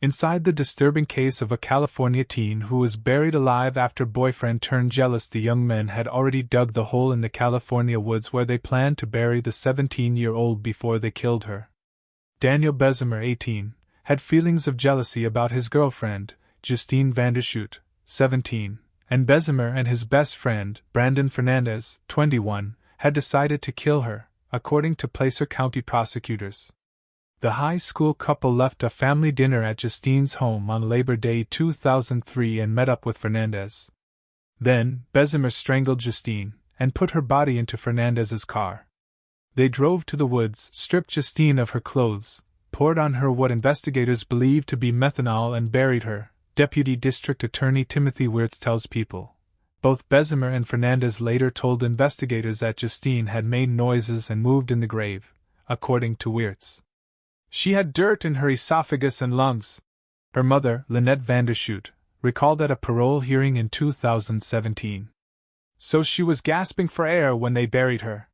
Inside the disturbing case of a California teen who was buried alive after boyfriend turned jealous, the young men had already dug the hole in the California woods where they planned to bury the 17-year-old before they killed her. Daniel Bezemer, 18, had feelings of jealousy about his girlfriend, Justine Vanderschoot, 17, and Bezemer and his best friend, Brandon Fernandez, 21, had decided to kill her, according to Placer County prosecutors. The high school couple left a family dinner at Justine's home on Labor Day 2003 and met up with Fernandez. Then, Bezemer strangled Justine and put her body into Fernandez's car. They drove to the woods, stripped Justine of her clothes, poured on her what investigators believe to be methanol, and buried her, Deputy District Attorney Timothy Weerts tells People. Both Bezemer and Fernandez later told investigators that Justine had made noises and moved in the grave, according to Weerts. She had dirt in her esophagus and lungs. Her mother, Lynette Vanderschoot, recalled at a parole hearing in 2017. So she was gasping for air when they buried her.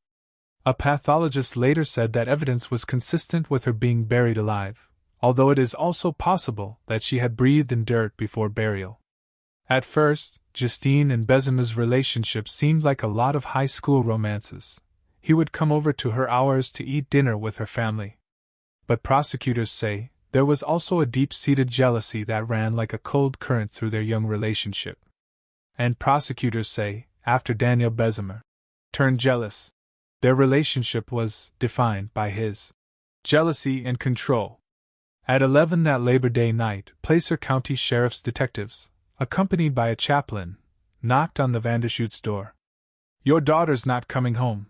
A pathologist later said that evidence was consistent with her being buried alive, although it is also possible that she had breathed in dirt before burial. At first, Justine and Bezemer's relationship seemed like a lot of high school romances. He would come over to her hours to eat dinner with her family. But prosecutors say there was also a deep-seated jealousy that ran like a cold current through their young relationship. And prosecutors say, after Daniel Bezemer turned jealous, their relationship was defined by his jealousy and control. At 11 that Labor Day night, Placer County Sheriff's detectives, accompanied by a chaplain, knocked on the Vanderschoots' door. "Your daughter's not coming home,"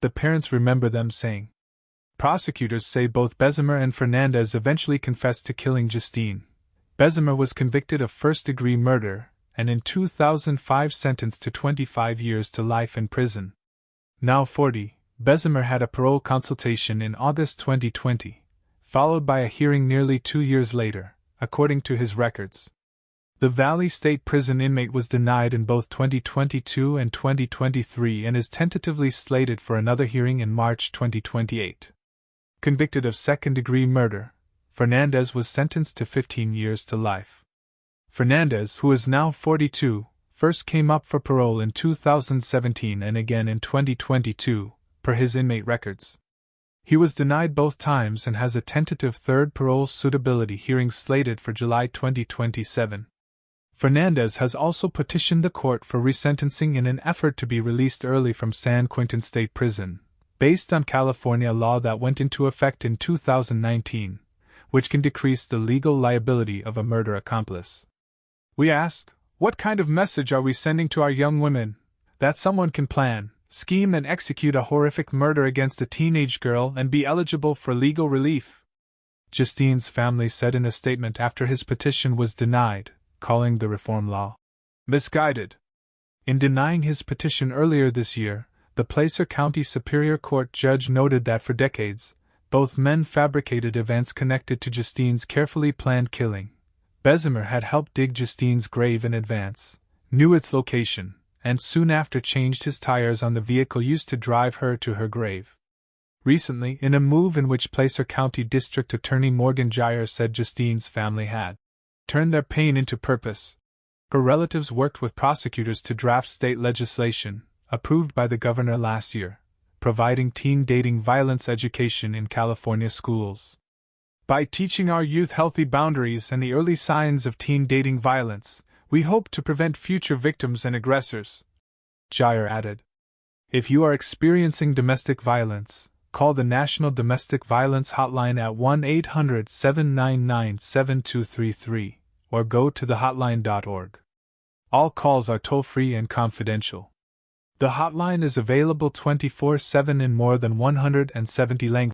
the parents remember them saying. Prosecutors say both Bezemer and Fernandez eventually confessed to killing Justine. Bezemer was convicted of first-degree murder, and in 2005 sentenced to 25 years to life in prison. Now 40, Bezemer had a parole consultation in August 2020, followed by a hearing nearly 2 years later, according to his records. The Valley State Prison inmate was denied in both 2022 and 2023 and is tentatively slated for another hearing in March 2028. Convicted of second-degree murder, Fernandez was sentenced to 15 years to life. Fernandez, who is now 42, first came up for parole in 2017 and again in 2022, per his inmate records. He was denied both times and has a tentative third parole suitability hearing slated for July 2027. Fernandez has also petitioned the court for resentencing in an effort to be released early from San Quentin State Prison, based on California law that went into effect in 2019, which can decrease the legal liability of a murder accomplice. We ask, what kind of message are we sending to our young women? That someone can plan, scheme, and execute a horrific murder against a teenage girl and be eligible for legal relief? Justine's family said in a statement after his petition was denied, calling the reform law misguided. In denying his petition earlier this year, the Placer County Superior Court judge noted that for decades, both men fabricated events connected to Justine's carefully planned killing. Bezemer had helped dig Justine's grave in advance, knew its location, and soon after changed his tires on the vehicle used to drive her to her grave. Recently, in a move in which Placer County District Attorney Morgan Jyer said Justine's family had turned their pain into purpose, her relatives worked with prosecutors to draft state legislation, approved by the governor last year, providing teen dating violence education in California schools. By teaching our youth healthy boundaries and the early signs of teen dating violence, we hope to prevent future victims and aggressors, Jyer added. If you are experiencing domestic violence, call the National Domestic Violence Hotline at 1-800-799-7233 or go to thehotline.org. All calls are toll-free and confidential. The hotline is available 24/7 in more than 170 languages.